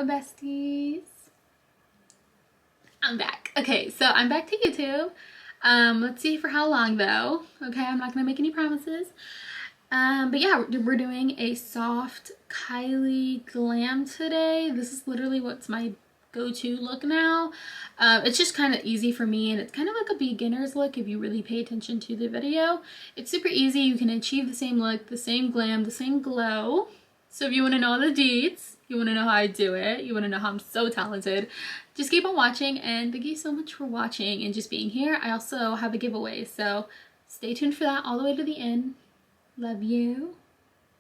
Hello besties. I'm back. Okay, so I'm back to YouTube. Let's see for how long though. Okay, I'm not gonna make any promises. But yeah, we're doing a soft Kylie Glam today. This is literally what's my go-to look now. It's just kind of easy for me, and it's kind of like a beginner's look if you really pay attention to the video. It's super easy. You can achieve the same look, the same glam, the same glow. So if you want to know the deets, you want to know how I do it, you want to know how I'm so talented, just keep on watching. And thank you so much for watching and just being here. I also have a giveaway, so stay tuned for that all the way to the end. Love you.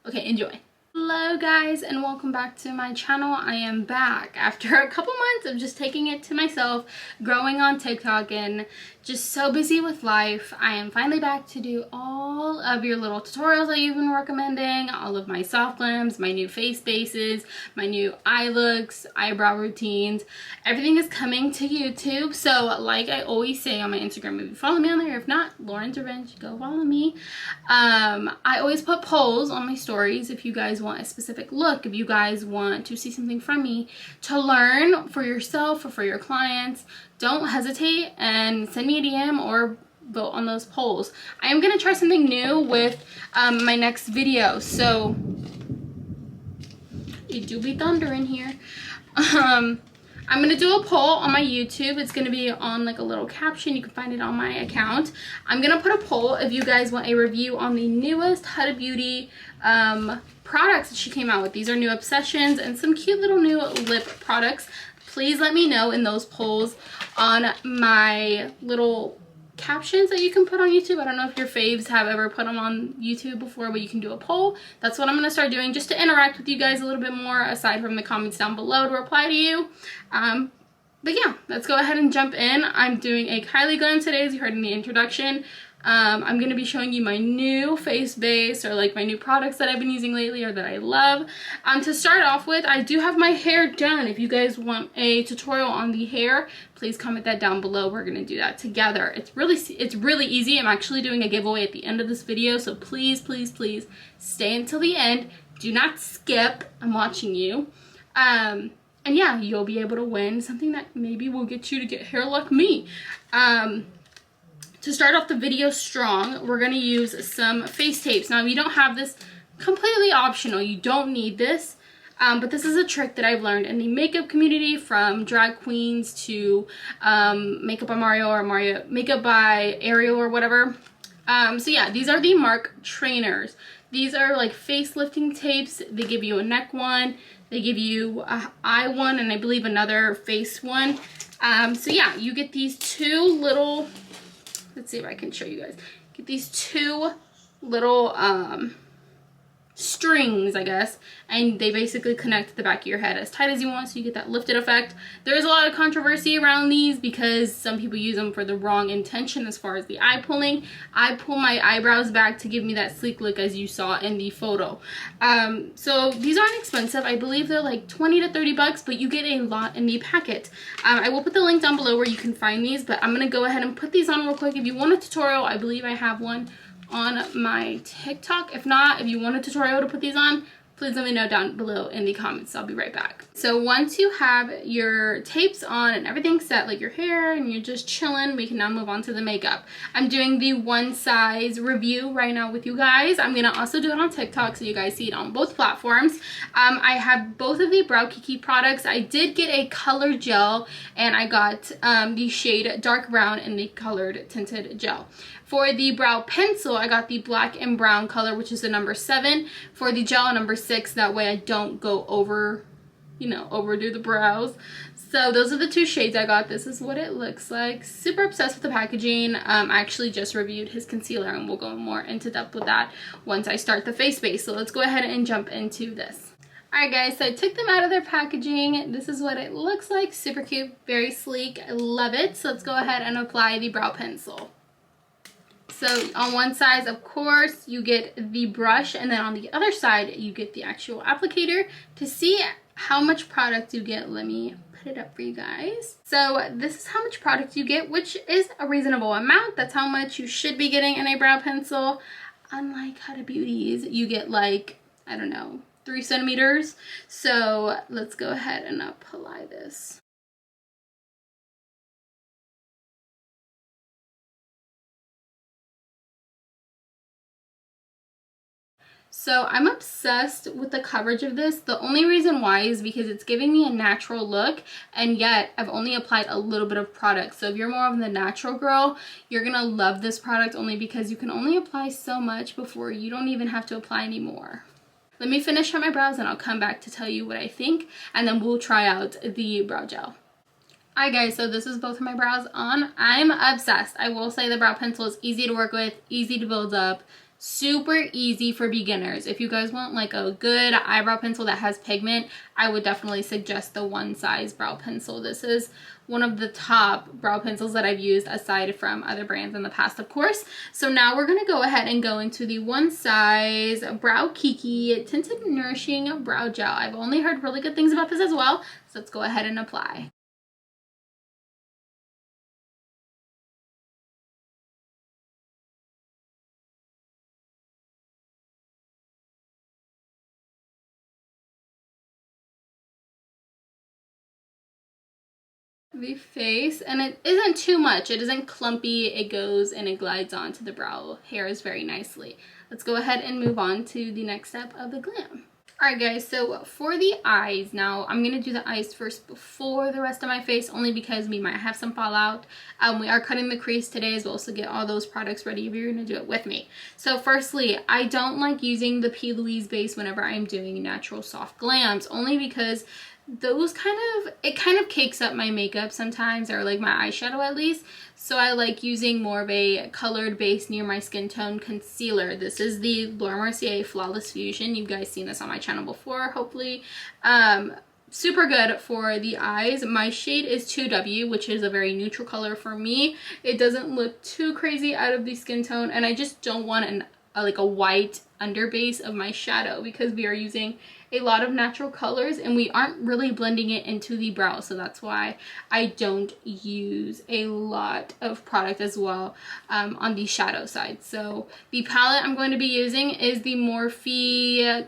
Okay, enjoy. Hello guys, and welcome back to my channel. I am back after a couple months of just taking it to myself, growing on TikTok, and just so busy with life. I am finally back to do all of your little tutorials that you've been recommending, all of my soft glams, my new face bases, my new eye looks, eyebrow routines. Everything is coming to YouTube. So like I always say on my Instagram, if you follow me on there, if not, laurensrevenge, go follow me. I always put polls on my stories if you guys want a specific look, if you guys want to see something from me to learn for yourself or for your clients. Don't hesitate and send me a DM or vote on those polls. I am going to try something new with my next video. So it do be thunder in here. I'm going to do a poll on my YouTube. It's going to be on like a little caption. You can find it on my account. I'm going to put a poll if you guys want a review on the newest Huda Beauty products that she came out with. These are new obsessions and some cute little new lip products. Please let me know in those polls on my little captions that you can put on YouTube. I don't know if your faves have ever put them on YouTube before, but you can do a poll. That's what I'm going to start doing, just to interact with you guys a little bit more aside from the comments down below to reply to you. But yeah, let's go ahead and jump in. I'm doing a Kylie Glam today, as you heard in the introduction. I'm going to be showing you my new face base, or like my new products that I've been using lately or that I love. To start off with, I do have my hair done. If you guys want a tutorial on the hair, please comment that down below. We're going to do that together. It's really easy. I'm actually doing a giveaway at the end of this video, so please stay until the end. Do not skip. I'm watching you. And yeah, you'll be able to win something that maybe will get you to get hair like me. To start off the video strong, we're going to use some face tapes. Now, if you don't have this, completely optional. You don't need this. But this is a trick that I've learned in the makeup community, from drag queens to Makeup by Mario or Makeup by Ariel or whatever. So yeah, these are the Mark trainers. These are like face lifting tapes. They give you a neck one. They give you an eye one, and I believe another face one. So yeah, you get these two little... Let's see if I can show you guys. Get these two little strings, I guess, and they basically connect to the back of your head as tight as you want, so you get that lifted effect. There's a lot of controversy around these because some people use them for the wrong intention as far as the eye pulling. I pull my eyebrows back to give me that sleek look as you saw in the photo. So these aren't expensive. I believe they're like 20 to 30 bucks, but you get a lot in the packet. I will put the link down below where you can find these, but I'm going to go ahead and put these on real quick. If you want a tutorial, I believe I have one on my TikTok. If not, if you want a tutorial to put these on, please let me know down below in the comments. I'll be right back. So once you have your tapes on and everything set, like your hair, and you're just chilling, we can now move on to the makeup. I'm doing the one size review right now with you guys. I'm gonna also do it on TikTok so you guys see it on both platforms. I have both of the bacckkkk products. I did get a color gel, and I got the shade dark brown in the colored tinted gel. For the brow pencil, I got the black and brown color, which is the number 7. For the gel, number 6. That way I don't go over, overdo the brows. So those are the two shades I got. This is what it looks like. Super obsessed with the packaging. I actually just reviewed his concealer, and we'll go more into depth with that once I start the face base. So let's go ahead and jump into this. Alright guys, so I took them out of their packaging. This is what it looks like. Super cute, very sleek. I love it. So let's go ahead and apply the brow pencil. So on one side, of course, you get the brush, and then on the other side, you get the actual applicator. To see how much product you get, let me put it up for you guys. So this is how much product you get, which is a reasonable amount. That's how much you should be getting in a brow pencil. Unlike Huda Beauty's, you get like, I don't know, 3 centimeters. So let's go ahead and apply this. So I'm obsessed with the coverage of this. The only reason why is because it's giving me a natural look, and yet I've only applied a little bit of product. So if you're more of the natural girl, you're gonna love this product only because you can only apply so much before you don't even have to apply anymore. Let me finish on my brows and I'll come back to tell you what I think, and then we'll try out the brow gel. Alright guys, so this is both of my brows on. I'm obsessed. I will say the brow pencil is easy to work with, easy to build up, super easy for beginners. If you guys want like a good eyebrow pencil that has pigment, I would definitely suggest the One Size brow pencil. This is one of the top brow pencils that I've used aside from other brands in the past, of course. So now we're gonna go ahead and go into the One Size bacckkkk Tinted Nourishing Brow Gel. I've only heard really good things about this as well, so let's go ahead and apply. The face, and it isn't too much. It isn't clumpy. It goes and it glides onto the brow hairs very nicely. Let's go ahead and move on to the next step of the glam. Alright guys, so for the eyes, now I'm going to do the eyes first before the rest of my face, only because we might have some fallout. We are cutting the crease today as well, so get all those products ready if you're going to do it with me. So firstly, I don't like using the Kylie'S base whenever I'm doing natural soft glams, only because those kind of cakes up my makeup sometimes, or like my eyeshadow at least. So I like using more of a colored base near my skin tone concealer. This is the Laurensrevenge Flawless Fusion. You guys seen this on my channel before, hopefully. Super good for the eyes. My shade is 2W, which is a very neutral color for me. It doesn't look too crazy out of the skin tone, and I just don't want like a white underbase of my shadow because we are using a lot of natural colors and we aren't really blending it into the brow, so that's why I don't use a lot of product as well on the shadow side. So the palette I'm going to be using is the Morphe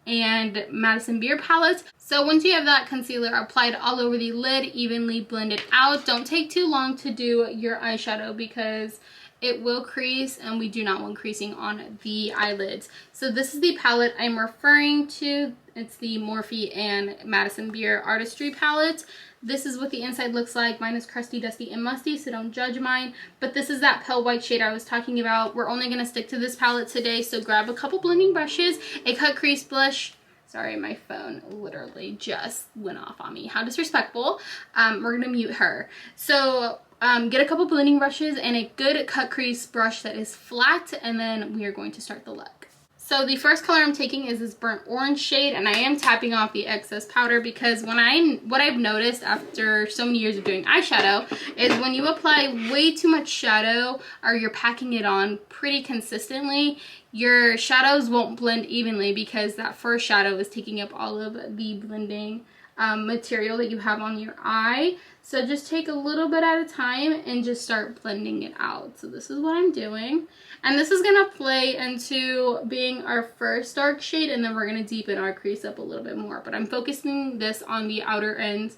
and Madison Beer palette. So once you have that concealer applied all over the lid, evenly blend it out. Don't take too long to do your eyeshadow because it will crease and we do not want creasing on the eyelids. So this is the palette I'm referring to. It's the Morphe and Madison Beer Artistry palette. This is what the inside looks like. Mine is crusty, dusty, and musty, so don't judge mine. But this is that pale white shade I was talking about. We're only going to stick to this palette today, so grab a couple blending brushes, a cut crease blush. Sorry, my phone literally just went off on me. How disrespectful. We're going to mute her. So get a couple blending brushes and a good cut crease brush that is flat, and then we are going to start the look. So the first color I'm taking is this burnt orange shade, and I am tapping off the excess powder because what I've noticed after so many years of doing eyeshadow is when you apply way too much shadow or you're packing it on pretty consistently, your shadows won't blend evenly because that first shadow is taking up all of the blending material that you have on your eye. So just take a little bit at a time and just start blending it out. So this is what I'm doing. And this is going to play into being our first dark shade, and then we're going to deepen our crease up a little bit more. But I'm focusing this on the outer ends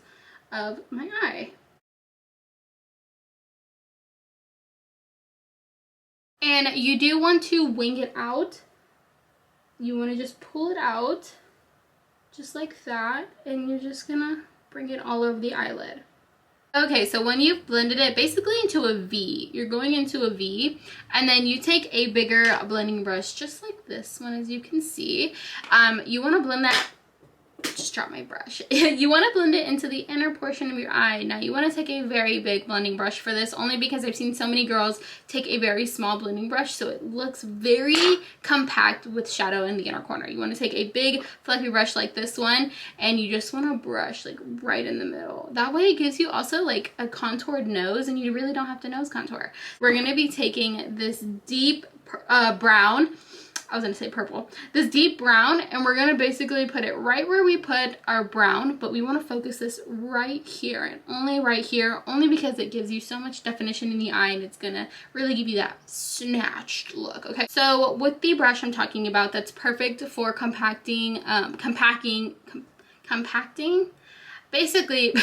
of my eye. And you do want to wing it out. You want to just pull it out just like that, and you're just going to bring it all over the eyelid. Okay, so when you've blended it basically into a V, you're going into a V, and then you take a bigger blending brush just like this one, as you can see. You want to blend that, just drop my brush. You want to blend it into the inner portion of your eye. Now you want to take a very big blending brush for this, only because I've seen so many girls take a very small blending brush, so it looks very compact with shadow in the inner corner. You want to take a big fluffy brush like this one, and you just want to brush like right in the middle. That way it gives you also like a contoured nose, and you really don't have to nose contour. We're going to be taking this deep brown I was gonna say purple, this deep brown, and we're gonna basically put it right where we put our brown, but we want to focus this right here, and only right here, only because it gives you so much definition in the eye, and it's gonna really give you that snatched look. Okay, so with the brush I'm talking about, that's perfect for compacting, compacting. Basically,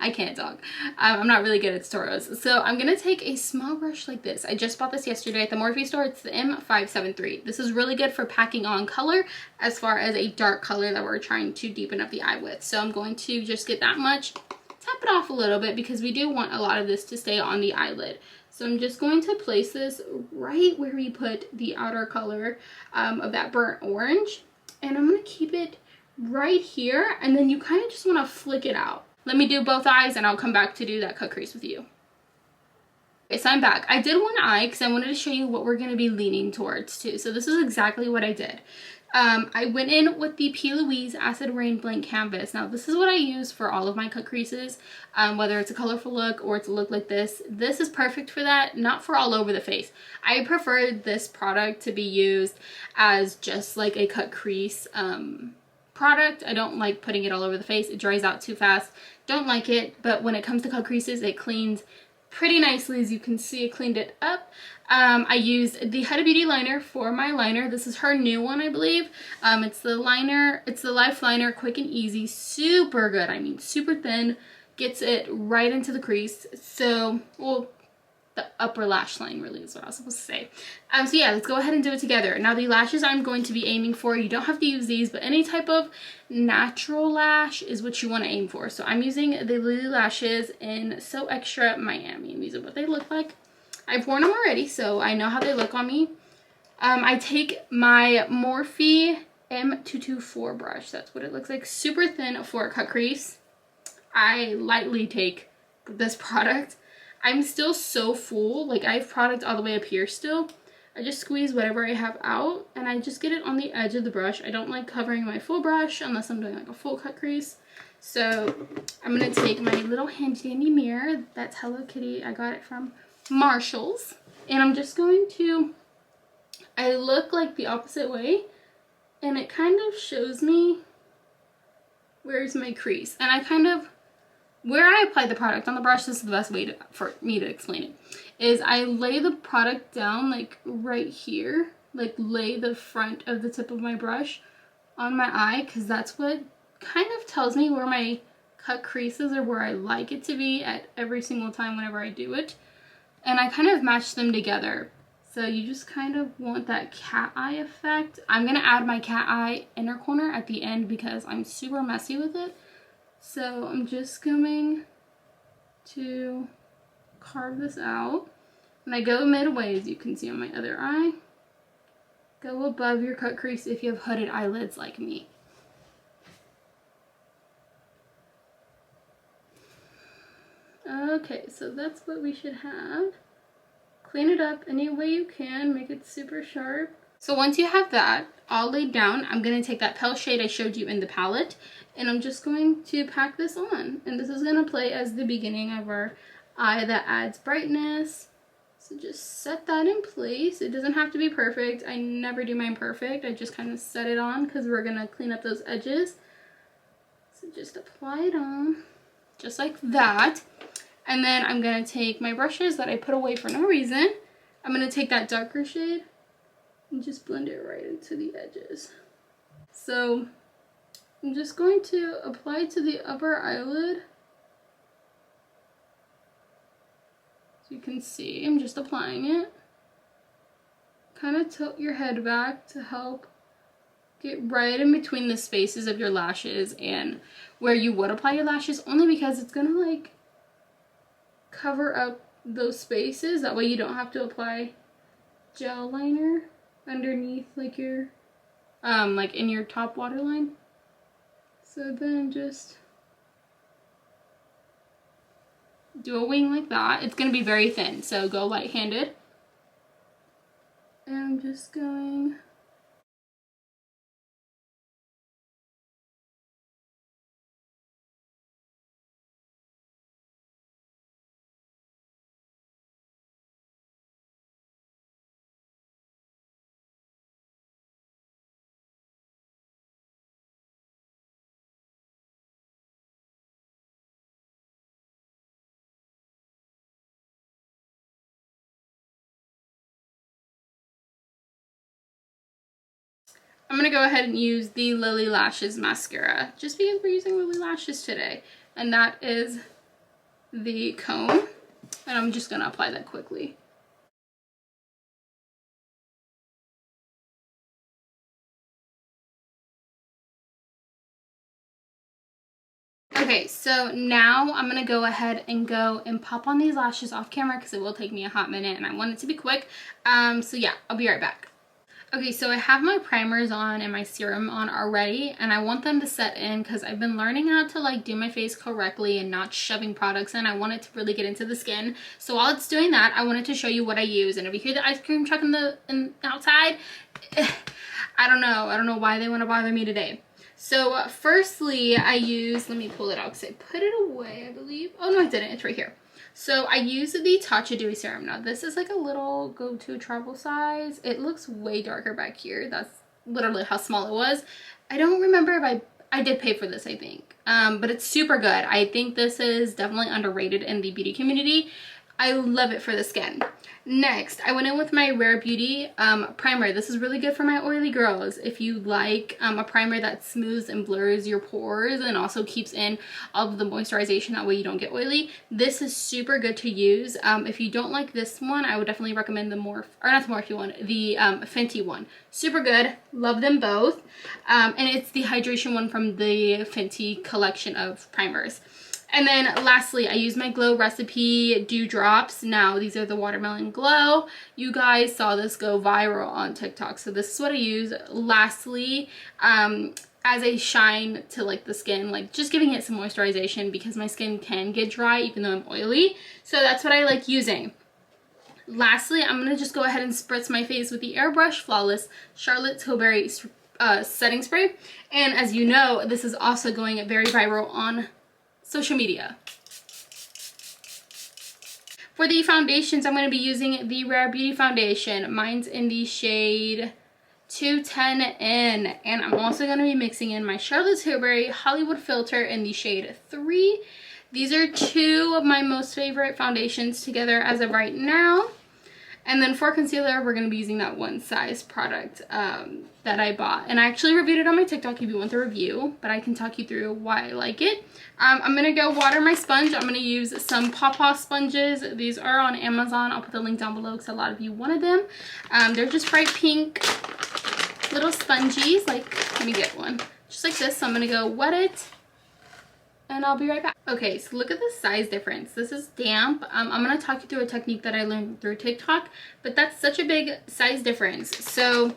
I can't talk. I'm not really good at tutorials. So I'm going to take a small brush like this. I just bought this yesterday at the Morphe store. It's the M573. This is really good for packing on color as far as a dark color that we're trying to deepen up the eye with. So I'm going to just get that much, tap it off a little bit because we do want a lot of this to stay on the eyelid. So I'm just going to place this right where we put the outer color of that burnt orange. And I'm going to keep it right here, and then you kind of just want to flick it out. Let me do both eyes and I'll come back to do that cut crease with you. Okay, so I'm back. I did one eye because I wanted to show you what we're going to be leaning towards too. So this is exactly what I did. I went in with the Kylie'S Acid Rain Blank Canvas. Now this is what I use for all of my cut creases, whether it's a colorful look or it's a look like this. This is perfect for that, not for all over the face. I prefer this product to be used as just like a cut crease product. I don't like putting it all over the face. It dries out too fast. Don't like it, but when it comes to cut creases, it cleans pretty nicely. As you can see, it cleaned it up. I used the Huda Beauty liner for my liner. This is her new one, I believe. It's the Life Liner, quick and easy, super good. I mean, super thin, gets it right into the crease. So, well, the upper lash line really is what I was supposed to say. So yeah, let's go ahead and do it together. Now the lashes I'm going to be aiming for, you don't have to use these, but any type of natural lash is what you want to aim for. So I'm using the Lily Lashes in So Extra Miami, and these are what they look like. I've worn them already, so I know how they look on me. I take my Morphe M224 brush. That's what it looks like. Super thin for a cut crease. I lightly take this product. I'm still so full, like I have product all the way up here still. I just squeeze whatever I have out and I just get it on the edge of the brush. I don't like covering my full brush unless I'm doing like a full cut crease. So I'm going to take my little handy dandy mirror. That's Hello Kitty. I got it from Marshall's. And I'm just going to, I look like the opposite way and it kind of shows me where's my crease. And I kind of, where I apply the product on the brush, this is the best way for me to explain it, is I lay the product down like right here, like lay the front of the tip of my brush on my eye, because that's what kind of tells me where my cut creases or where I like it to be at every single time whenever I do it. And I kind of match them together. So you just kind of want that cat eye effect. I'm going to add my cat eye inner corner at the end because I'm super messy with it. So I'm just going to carve this out. And I go midway, as you can see on my other eye. Go above your cut crease if you have hooded eyelids like me. Okay, so that's what we should have. Clean it up any way you can, make it super sharp. So once you have that all laid down, I'm going to take that pale shade I showed you in the palette, and I'm just going to pack this on. And this is going to play as the beginning of our eye that adds brightness. So just set that in place. It doesn't have to be perfect. I never do mine perfect. I just kind of set it on because we're going to clean up those edges. So just apply it on, just like that. And then I'm going to take my brushes that I put away for no reason. I'm going to take that darker shade and just blend it right into the edges. So I'm just going to apply it to the upper eyelid. So you can see I'm just applying it. Kind of tilt your head back to help get right in between the spaces of your lashes and where you would apply your lashes, only because it's gonna like cover up those spaces. That way you don't have to apply gel liner underneath like your like in your top waterline. So then just do a wing like that. It's going to be very thin, so go light-handed. And I'm just going I'm gonna go ahead and use the Lily Lashes mascara just because we're using Lily Lashes today. And that is the comb. And I'm just gonna apply that quickly. Okay, so now I'm gonna go ahead and pop on these lashes off camera because it will take me a hot minute and I want it to be quick. So yeah, I'll be right back. Okay, so I have my primers on and my serum on already, and I want them to set in because I've been learning how to like do my face correctly and not shoving products in. I want it to really get into the skin. So while it's doing that, I wanted to show you what I use. And if you hear the ice cream truck outside, I don't know why they want to bother me today. So firstly, I use, let me pull it out because I put it away, I believe. Oh no, I didn't, it's right here. So I use the Tatcha Dewy Serum. Now this is like a little go-to travel size. It looks way darker back here. That's literally how small it was. I don't remember if I did pay for this, I think. But it's super good. I think this is definitely underrated in the beauty community. I love it for the skin. Next, I went in with my Rare Beauty primer. This is really good for my oily girls. If you like a primer that smooths and blurs your pores and also keeps in all of the moisturization, that way you don't get oily, this is super good to use. If you don't like this one, I would definitely recommend the the Fenty one. Super good. Love them both. And it's the hydration one from the Fenty collection of primers. And then lastly, I use my Glow Recipe Dew Drops. Now, these are the Watermelon Glow. You guys saw this go viral on TikTok, so this is what I use. Lastly, as a shine to like the skin, like just giving it some moisturization because my skin can get dry even though I'm oily. So that's what I like using. Lastly, I'm going to just go ahead and spritz my face with the Airbrush Flawless Charlotte Tilbury setting spray. And as you know, this is also going very viral on social media. For the foundations, I'm going to be using the Rare Beauty foundation. Mine's in the shade 210N, and I'm also going to be mixing in my Charlotte Tilbury Hollywood Filter in the shade 3. These are two of my most favorite foundations together as of right now. And then for concealer, we're going to be using that One Size product that I bought. And I actually reviewed it on my TikTok if you want the review, but I can talk you through why I like it. I'm going to go water my sponge. I'm going to use some Pawpaw sponges. These are on Amazon. I'll put the link down below because a lot of you wanted them. They're just bright pink little sponges. Like, let me get one. Just like this. So I'm going to go wet it. And I'll be right back. Okay, so look at the size difference. This is damp. I'm going to talk you through a technique that I learned through TikTok, but that's such a big size difference. So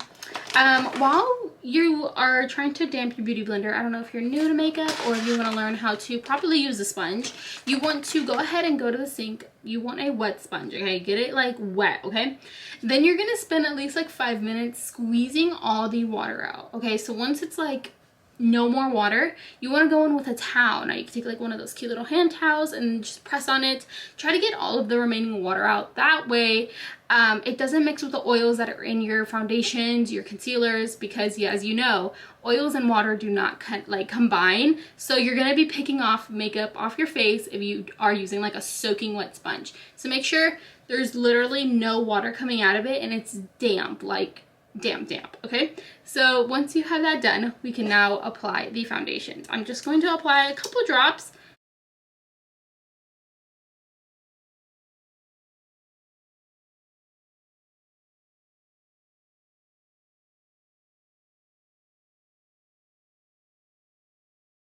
while you are trying to damp your beauty blender, I don't know if you're new to makeup or if you want to learn how to properly use a sponge, you want to go ahead and go to the sink. You want a wet sponge, okay? Get it like wet, okay? Then you're going to spend at least like 5 minutes squeezing all the water out, okay? So once it's like no more water, you want to go in with a towel. Now you can take like one of those cute little hand towels and just press on it. Try to get all of the remaining water out. That way it doesn't mix with the oils that are in your foundations, your concealers, because yeah, as you know, oils and water do not combine. So you're going to be picking off makeup off your face if you are using like a soaking wet sponge. So make sure there's literally no water coming out of it and it's damp, like damp, okay? So once you have that done, we can now apply the foundations. I'm just going to apply a couple drops.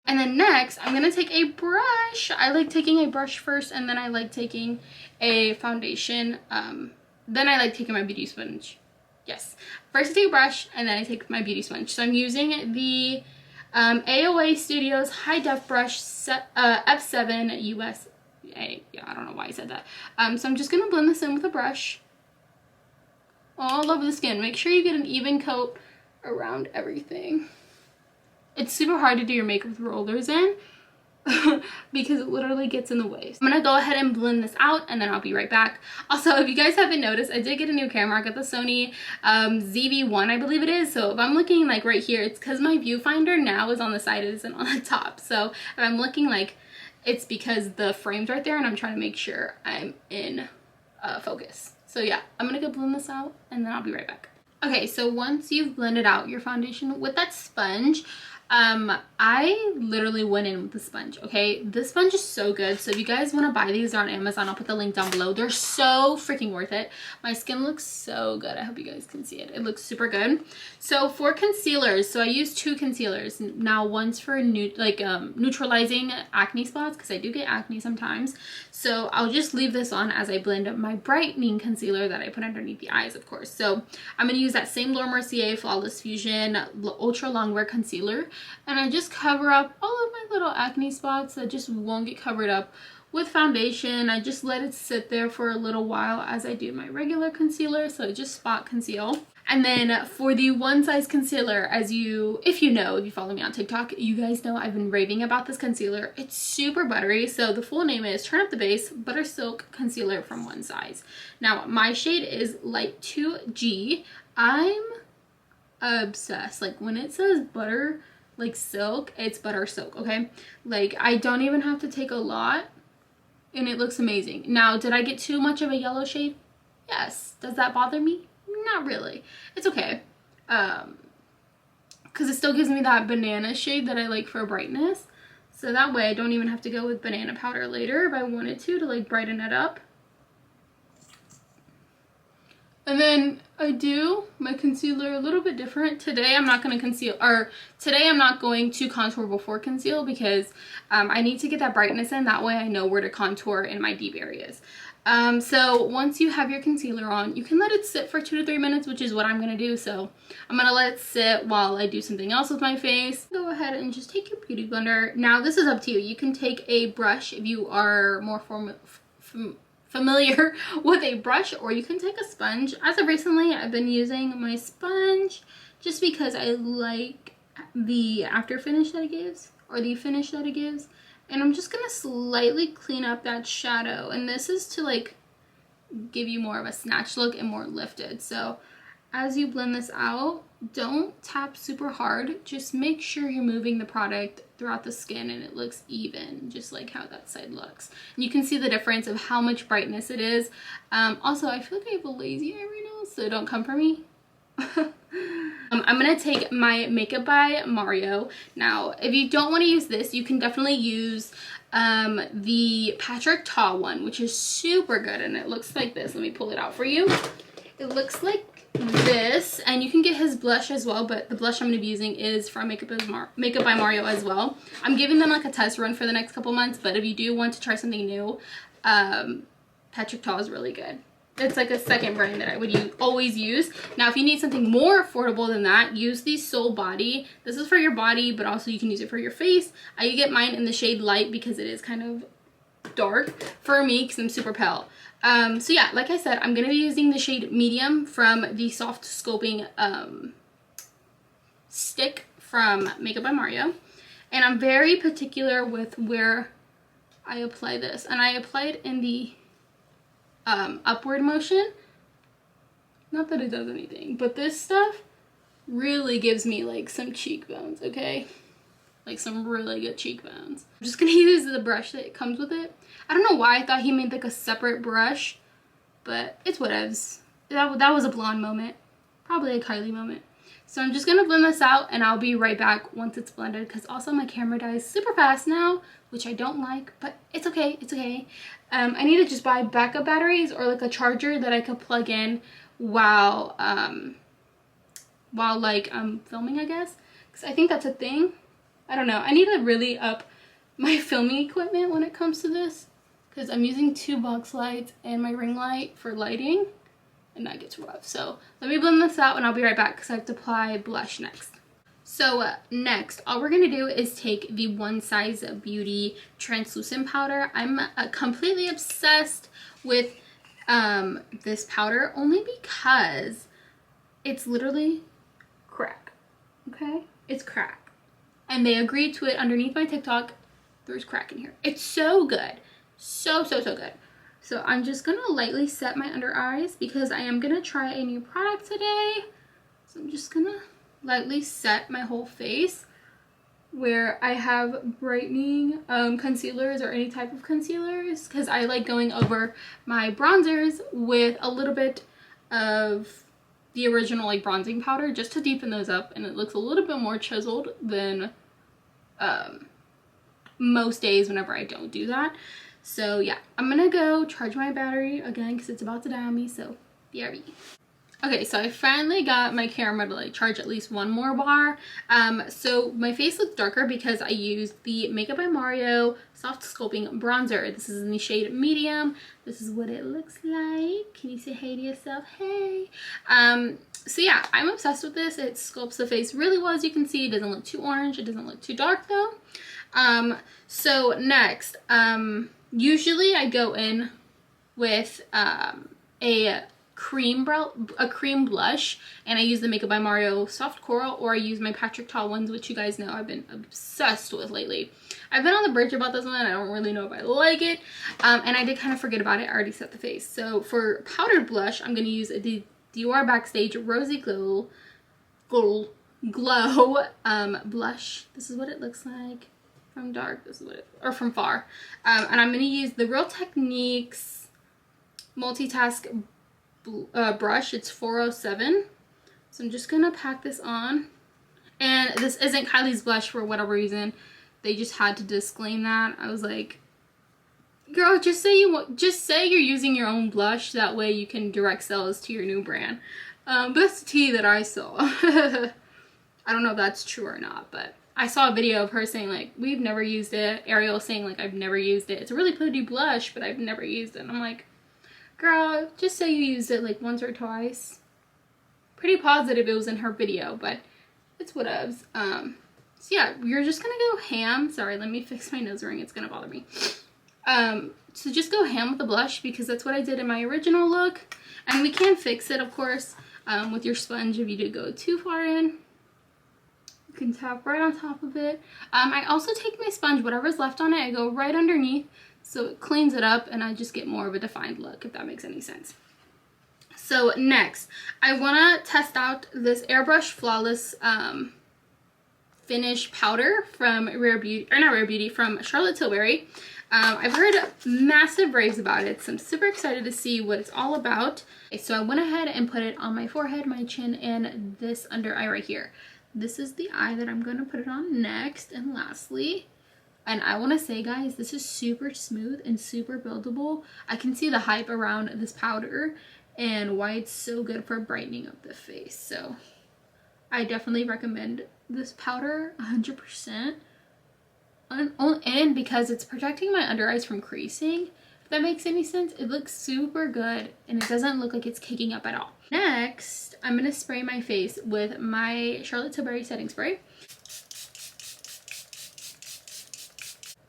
And then next, I'm going to take a brush. I like taking a brush first, and then I like taking a foundation. Then I like taking my beauty sponge. Yes. First I take a brush, and then I take my beauty sponge. So I'm using the AOA Studios High Def Brush F7 USA. Yeah, I don't know why I said that. So I'm just going to blend this in with a brush all over the skin. Make sure you get an even coat around everything. It's super hard to do your makeup with rollers in because it literally gets in the way. I'm gonna go ahead and blend this out and then I'll be right back. Also, if you guys haven't noticed, I did get a new camera. I got the Sony ZV-1, I believe it is. So if I'm looking like right here, it's because my viewfinder now is on the side, it isn't on the top. So if I'm looking like, it's because the frame's right there and I'm trying to make sure I'm in focus. So yeah, I'm gonna go blend this out and then I'll be right back. Okay, so once you've blended out your foundation with that sponge, I literally went in with the sponge, okay? This sponge is so good. So if you guys want to buy these, they're on Amazon. I'll put the link down below. They're so freaking worth it. My skin looks so good. I hope you guys can see it. It looks super good. So for concealers, so I use 2 concealers. Now one's for neutralizing acne spots, because I do get acne sometimes. So I'll just leave this on as I blend my brightening concealer that I put underneath the eyes, of course. So I'm going to use that same Laura Mercier Flawless Fusion Ultra Longwear Concealer. And I just cover up all of my little acne spots that just won't get covered up with foundation. I just let it sit there for a little while as I do my regular concealer. So I just spot conceal. And then for the one size concealer, if you follow me on TikTok, you guys know I've been raving about this concealer. It's super buttery. So the full name is Turn Up the Base Buttersilk Concealer from One Size. Now my shade is Light 2G. I'm obsessed. Like when it says butter, like silk, it's Buttersilk, okay? Like I don't even have to take a lot and it looks amazing. Now, did I get too much of a yellow shade? Yes. Does that bother me? Not really. It's okay. Because it still gives me that banana shade that I like for brightness. So that way I don't even have to go with banana powder later if I wanted to like brighten it up. And then I do my concealer a little bit different. Today I'm not going to conceal, or today I'm not going to contour before conceal because I need to get that brightness in. That way I know where to contour in my deep areas. So once you have your concealer on, you can let it sit for 2 to 3 minutes, which is what I'm going to do. So I'm going to let it sit while I do something else with my face. Go ahead and just take your beauty blender. Now this is up to you. You can take a brush if you are more familiar with a brush, or you can take a sponge. As of recently, I've been using my sponge just because I like the after finish that it gives, or the finish that it gives. And I'm just gonna slightly clean up that shadow, and this is to like give you more of a snatch look and more lifted. So as you blend this out, don't tap super hard. Just make sure you're moving the product throughout the skin and it looks even, just like how that side looks. And you can see the difference of how much brightness it is. Also, I feel like I have a lazy eye right now, so don't come for me. I'm gonna take my Makeup by Mario. Now, if you don't want to use this, you can definitely use the Patrick Ta one, which is super good, and it looks like this. Let me pull it out for you. It looks like this, and you can get his blush as well, but the blush I'm going to be using is from Makeup by Mario as well. I'm giving them like a test run for the next couple months, but if you do want to try something new, Patrick Ta is really good. It's like a second brand that I would always use. Now, if you need something more affordable than that, use the Soul Body. This is for your body, but also you can use it for your face. I get mine in the shade Light because it is kind of dark for me because I'm super pale. So yeah, like I said, I'm going to be using the shade Medium from the Soft Sculpting stick from Makeup by Mario. And I'm very particular with where I apply this. And I apply it in the upward motion. Not that it does anything, but this stuff really gives me like some cheekbones, okay? Like some really good cheekbones. I'm just going to use the brush that comes with it. I don't know why I thought he made like a separate brush, but it's whatevs. That was a blonde moment. Probably a Kylie moment. So I'm just going to blend this out, and I'll be right back once it's blended, because also my camera dies super fast now, which I don't like, but it's okay. It's okay. I need to just buy backup batteries or like a charger that I could plug in while like I'm filming, I guess, because I think that's a thing. I don't know. I need to really up my filming equipment when it comes to this, because I'm using 2 box lights and my ring light for lighting, and that gets rough. So let me blend this out, and I'll be right back because I have to apply blush next. So next, all we're going to do is take the One Size Beauty translucent powder. I'm completely obsessed with this powder, only because it's literally crack, okay? It's crack. And they agreed to it underneath my TikTok. There's crack in here. It's so good. So good. So I'm just going to lightly set my under eyes because I am going to try a new product today. So I'm just going to lightly set my whole face where I have brightening concealers or any type of concealers, because I like going over my bronzers with a little bit of the original like bronzing powder just to deepen those up, and it looks a little bit more chiseled than most days whenever I don't do that. So yeah, I'm gonna go charge my battery again because it's about to die on me, so BRB. Okay, so I finally got my camera to like charge at least one more bar. So my face looks darker because I used the Makeup by Mario Soft Sculpting Bronzer. This is in the shade Medium. This is what it looks like. Can you say hey to yourself? Hey. So yeah, I'm obsessed with this. It sculpts the face really well, as you can see. It doesn't look too orange. It doesn't look too dark though. So next, usually I go in with a cream blush, and I use the Makeup by Mario Soft Coral, or I use my Patrick Ta ones, which you guys know I've been obsessed with lately. I've been on the bridge about this one. I don't really know if I like it, and I did kind of forget about it. I already set the face. So for powdered blush, I'm going to use the Dior Backstage Rosy Glow blush. This is what it looks like from dark. This is what it, or from far. And I'm going to use the Real Techniques Multitask brush. It's 407. So I'm just gonna pack this on, and this isn't Kylie's blush for whatever reason. They just had to disclaim that. I was like, girl, just say you're using your own blush, that way you can direct sales to your new brand. But that's the tea that I saw. I don't know if that's true or not, but I saw a video of her saying like, we've never used it. Ariel saying like, I've never used it. It's a really pretty blush, but I've never used it. And I'm like, girl, just say you used it like once or twice. Pretty positive it was in her video, but it's whatevs. So yeah, you're just gonna go ham. Sorry, let me fix my nose ring. It's gonna bother me. So just go ham with the blush, because that's what I did in my original look. And we can fix it, of course, with your sponge if you did go too far in. You can tap right on top of it. I also take my sponge, whatever's left on it, I go right underneath, so it cleans it up and I just get more of a defined look, if that makes any sense. So next, I want to test out this Airbrush Flawless Finish Powder from from Charlotte Tilbury. I've heard massive raves about it, so I'm super excited to see what it's all about. Okay, so I went ahead and put it on my forehead, my chin, and this under eye right here. This is the eye that I'm going to put it on next. And lastly, and I want to say, guys, this is super smooth and super buildable. I can see the hype around this powder and why it's so good for brightening up the face. So I definitely recommend this powder 100%. And because it's protecting my under eyes from creasing, if that makes any sense. It looks super good and it doesn't look like it's kicking up at all. Next, I'm going to spray my face with my Charlotte Tilbury setting spray.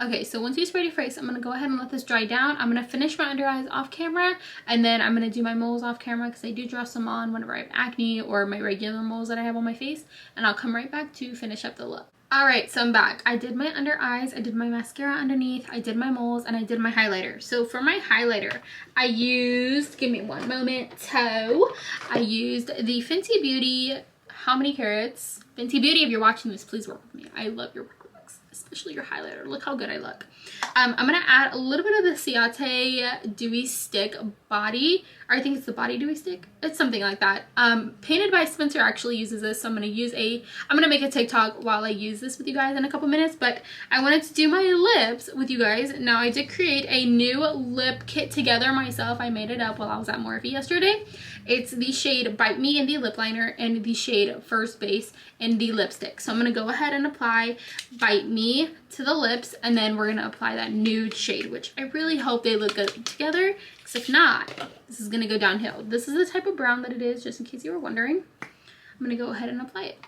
Okay, so once you sprayed your face, I'm going to go ahead and let this dry down. I'm going to finish my under eyes off camera, and then I'm going to do my moles off camera because I do draw some on whenever I have acne or my regular moles that I have on my face, and I'll come right back to finish up the look. Alright, so I'm back. I did my under eyes, I did my mascara underneath, I did my moles, and I did my highlighter. So for my highlighter, I used, give me one moment, I used the Fenty Beauty, how many carats? Fenty Beauty, if you're watching this, please work with me. I love your products, especially your highlighter. Look how good I look. I'm going to add a little bit of the Ciate Dewy Stick Body, or I think it's the Body Dewy Stick. It's something like that. Painted by Spencer actually uses this, so I'm going to make a TikTok while I use this with you guys in a couple minutes, but I wanted to do my lips with you guys. Now, I did create a new lip kit together myself. I made it up while I was at Morphe yesterday. It's the shade Bite Me in the lip liner and the shade First Base in the lipstick. So I'm going to go ahead and apply Bite Me to the lips, and then we're going to apply that nude shade, which I really hope they look good together, because if not, this is going to go downhill. This is the type of brown that it is, just in case you were wondering. I'm going to go ahead and apply it.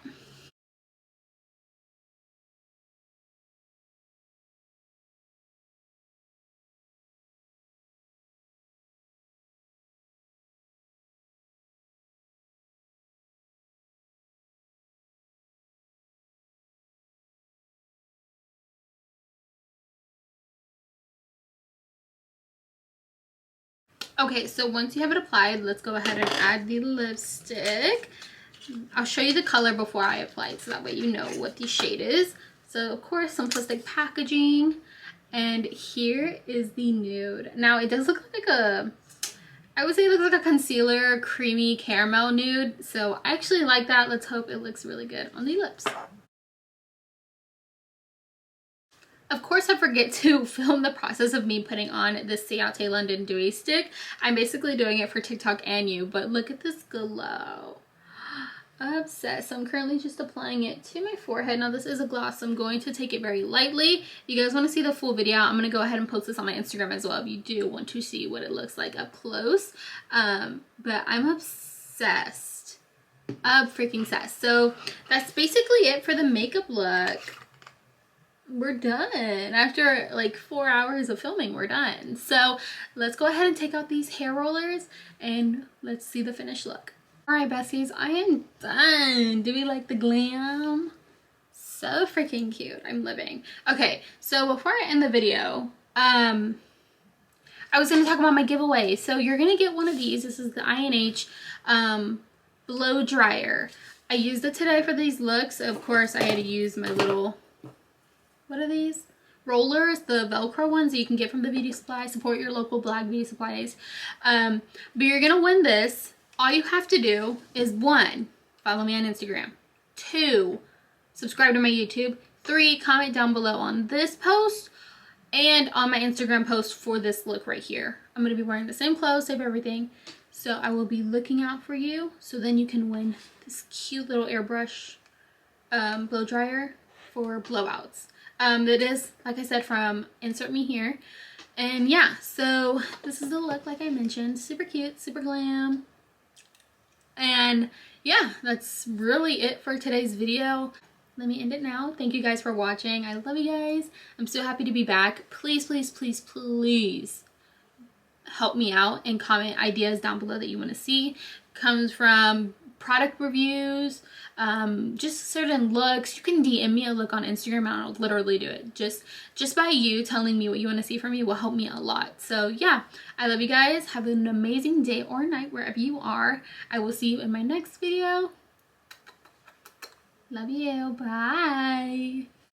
Okay, so once you have it applied, let's go ahead and add the lipstick. I'll show you the color before I apply it, so that way you know what the shade is. So, of course, simplistic packaging. And here is the nude. Now, it does look like I would say it looks like a concealer creamy caramel nude, so I actually like that. Let's hope it looks really good on the lips. Of course, I forget to film the process of me putting on this Ciate London Dewy Stick. I'm basically doing it for TikTok and you, but look at this glow. Obsessed. So I'm currently just applying it to my forehead. Now this is a gloss, so I'm going to take it very lightly. If you guys want to see the full video, I'm going to go ahead and post this on my Instagram as well if you do want to see what it looks like up close. But I'm obsessed. Freaking obsessed. So that's basically it for the makeup look. We're done. After like 4 hours of filming, we're done. So let's go ahead and take out these hair rollers and let's see the finished look. Alright besties, I am done. Do we like the glam? So freaking cute. I'm living. Okay, so before I end the video, I was going to talk about my giveaway. So you're going to get one of these. This is the INH blow dryer. I used it today for these looks. Of course, I had to use my little... what are these? Rollers, the Velcro ones that you can get from the beauty supply. Support your local Black beauty supplies. But you're gonna win this. All you have to do is 1, follow me on Instagram. 2, subscribe to my YouTube. 3, comment down below on this post and on my Instagram post for this look right here. I'm gonna be wearing the same clothes, same everything. So I will be looking out for you. So then you can win this cute little airbrush blow dryer for blowouts. It is, like I said, from Insert Me Here. And yeah, so this is the look like I mentioned. Super cute, super glam. And yeah, that's really it for today's video. Let me end it now. Thank you guys for watching. I love you guys. I'm so happy to be back. Please, please, please, please help me out and comment ideas down below that you want to see. Comes from product reviews, just certain looks. You can DM me a look on Instagram and I'll literally do it. Just by you telling me what you want to see from me will help me a lot. So yeah, I love you guys. Have an amazing day or night wherever you are. I will see you in my next video. Love you. Bye.